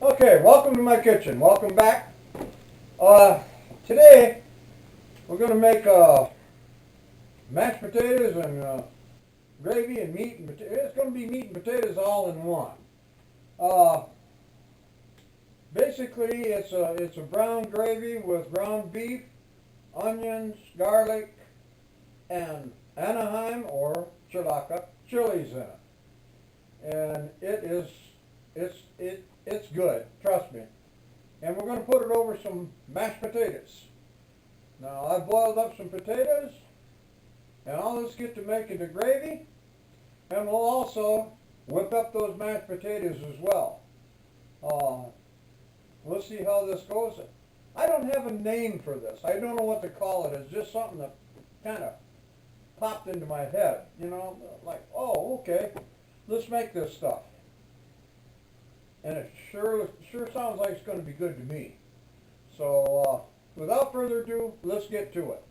Okay, welcome to my kitchen. Welcome back. Today we're going to make mashed potatoes and gravy and meat and potatoes. It's going to be meat and potatoes all in one. Uh, Basically, it's a brown gravy with ground beef, onions, garlic, and Anaheim or chilies in it, and it's good. Trust me. And we're going to put it over some mashed potatoes. Now I've boiled up some potatoes, and I'll just get to making the gravy, and we'll also whip up those mashed potatoes as well. We'll see how this goes. I don't have a name for this. I don't know what to call it. It's just something that kind of popped into my head. You know, like, oh, okay, let's make this stuff. And it sure sounds like it's going to be good to me. So without further ado, let's get to it.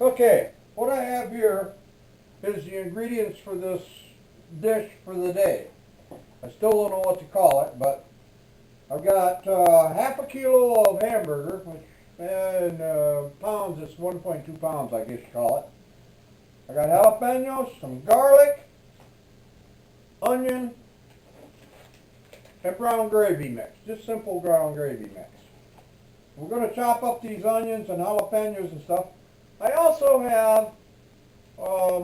Okay, what I have here is the ingredients for this dish for the day. I still don't know what to call it, but I've got half a kilo of hamburger, which in pounds it's 1.2 pounds, I guess you call it. I got jalapenos, some garlic, onion, and brown gravy mix. Just simple brown gravy mix. We're going to chop up these onions and jalapenos and stuff. I also have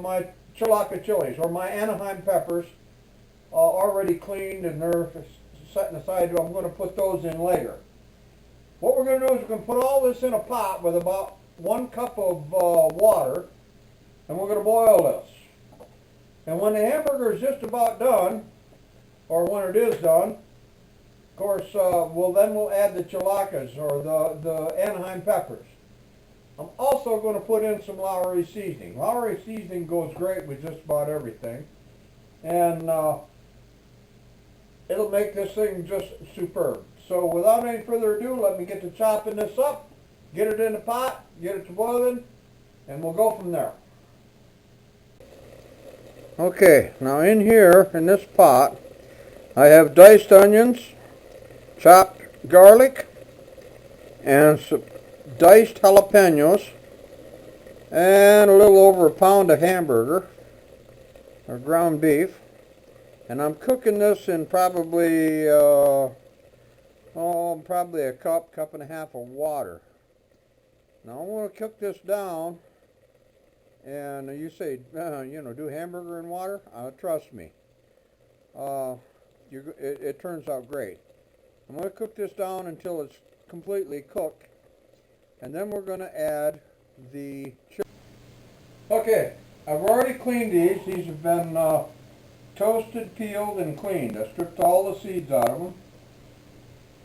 my chilies, or my Anaheim peppers, already cleaned, and they're setting aside. I'm going to put those in later. What we're going to do is we're going to put all this in a pot with about 1 cup of water, and we're going to boil this. And when the hamburger is just about done, or when it is done, of course, we'll add the chilaquiles, or the Anaheim peppers. I'm also going to put in some Lowry seasoning. Lowry seasoning goes great with just about everything, and it'll make this thing just superb. So without any further ado, let me get to chopping this up, get it in the pot, get it to boiling, and we'll go from there. Okay, now in here, in this pot, I have diced onions, chopped garlic, and some diced jalapenos, and a little over a pound of hamburger, or ground beef. And I'm cooking this in probably a cup and a half of water. Now I want to cook this down. And you say, do hamburger in water? Trust me, it turns out great. I'm going to cook this down until it's completely cooked, and then we're going to add the chili. Okay, I've already cleaned these. These have been toasted, peeled, and cleaned. I stripped all the seeds out of them.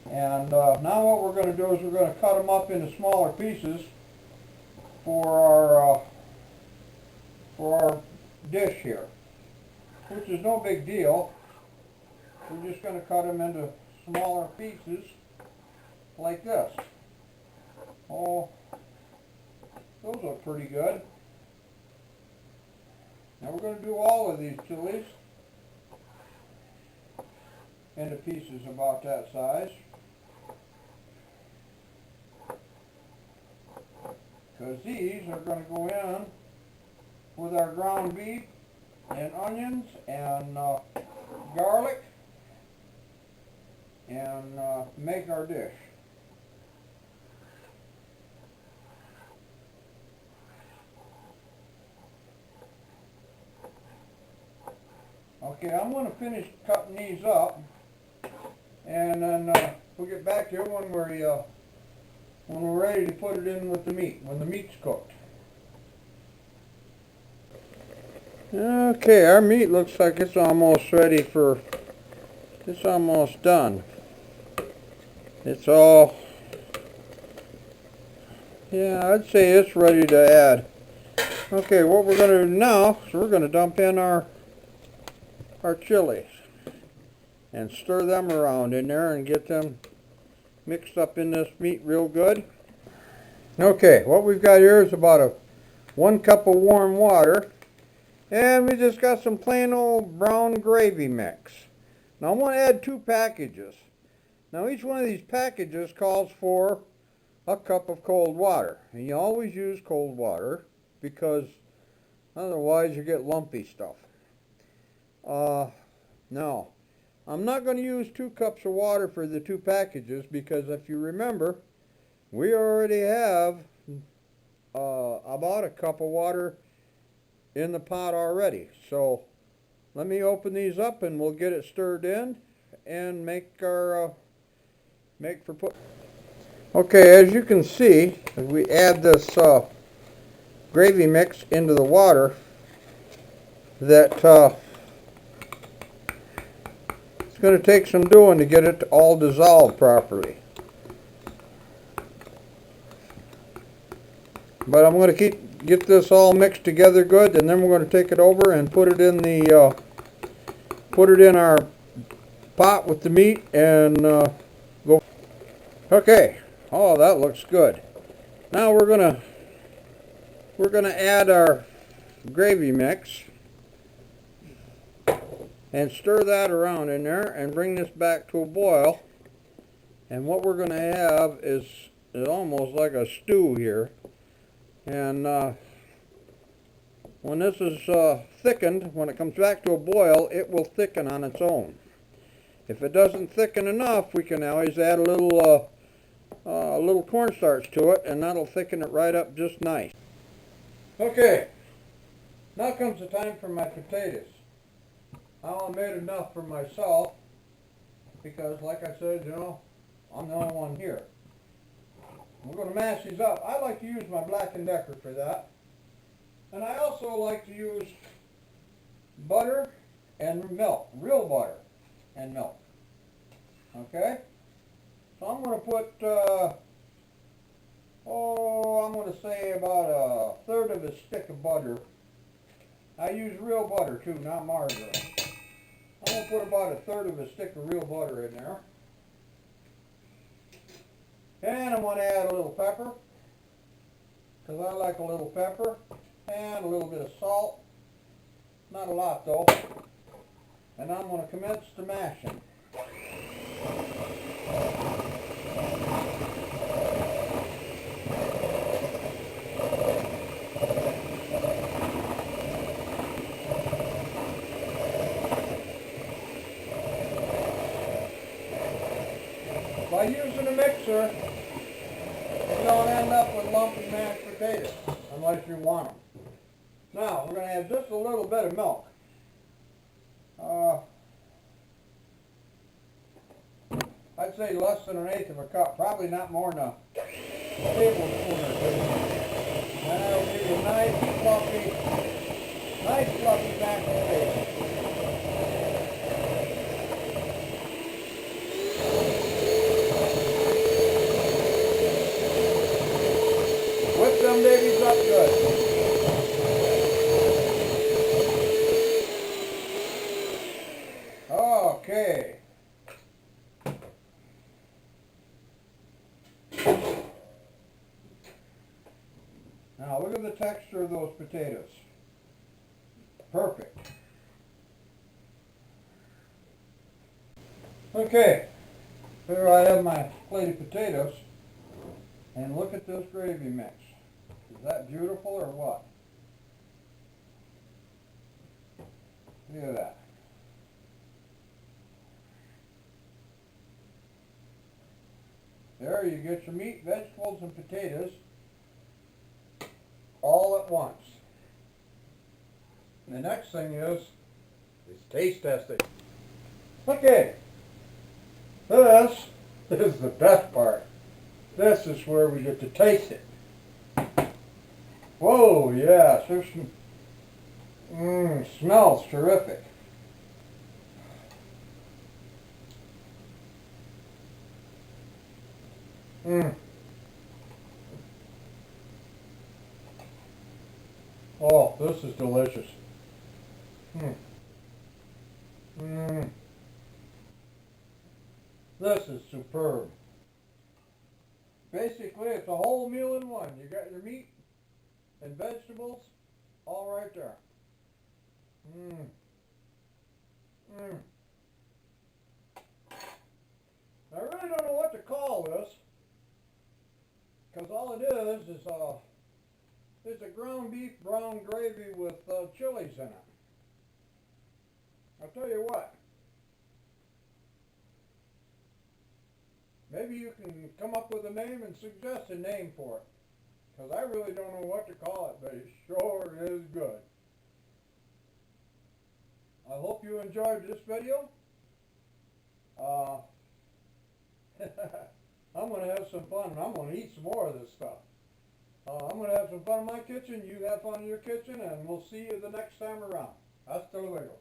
And now what we're going to do is we're going to cut them up into smaller pieces for our dish here, which is no big deal. We're just going to cut them into smaller pieces like this. Oh, those look pretty good. Now we're going to do all of these chilies into pieces about that size, because these are going to go in with our ground beef and onions and garlic and make our dish. Okay, I'm going to finish cutting these up, and then we'll get back to it when we're ready to put it in with the meat, when the meat's cooked. Okay, our meat looks like it's almost ready for, it's almost done. It's all, yeah, I'd say it's ready to add. Okay, what we're going to do now is we're going to dump in our chilies and stir them around in there and get them mixed up in this meat real good. Okay, what we've got here is about 1 cup of warm water. And we just got some plain old brown gravy mix. Now I want to add 2 packages. Now each one of these packages calls for a cup of cold water. And you always use cold water because otherwise you get lumpy stuff. Now, I'm not going to use 2 cups of water for the 2 packages because if you remember, we already have about a cup of water in the pot already. So let me open these up and we'll get it stirred in and make for put. Okay, as you can see, as we add this gravy mix into the water, that it's going to take some doing to get it all dissolved properly. But I'm going to get this all mixed together good, and then we're going to take it over and put it in the put it in our pot with the meat and go. Okay. Oh, that looks good. Now we're gonna add our gravy mix and stir that around in there and bring this back to a boil. And what we're going to have is almost like a stew here. And when this is thickened, when it comes back to a boil, it will thicken on its own. If it doesn't thicken enough, we can always add a little cornstarch to it, and that'll thicken it right up just nice. Okay, now comes the time for my potatoes. I only made enough for myself because, like I said, you know, I'm the only one here. We're going to mash these up. I like to use my Black & Decker for that. And I also like to use butter and milk, real butter and milk. Okay? So I'm going to put, I'm going to say about 1/3 of a stick of butter. I use real butter too, not margarine. I'm going to put about 1/3 of a stick of real butter in there. And I'm going to add a little pepper, because I like a little pepper, and a little bit of salt. Not a lot though. And I'm going to commence the mashing. By using a mixer, you don't end up with lumpy mashed potatoes unless you want them. Now, we're going to add just a little bit of milk. I'd say less than 1/8 of a cup, probably not more than a tablespoon or 2. And that'll give you nice fluffy mashed potatoes. Whip them babies up good. Okay. Now look at the texture of those potatoes. Perfect. Okay. Here I have my plate of potatoes. And look at this gravy mix. Is that beautiful or what? Look at that. There you get your meat, vegetables, and potatoes all at once. And the next thing is taste testing. Okay. This is the best part. This is where we get to taste it. Whoa, yes, there's some, smells terrific. Oh, this is delicious. This is superb. Basically, it's a whole meal in one. You got your meat and vegetables all right there. is a ground beef brown gravy with chilies in it. I'll tell you what. Maybe you can come up with a name and suggest a name for it. Because I really don't know what to call it, but it sure is good. I hope you enjoyed this video. I'm going to have some fun, and I'm going to eat some more of this stuff. I'm going to have some fun in my kitchen, you have fun in your kitchen, and we'll see you the next time around. Hasta luego.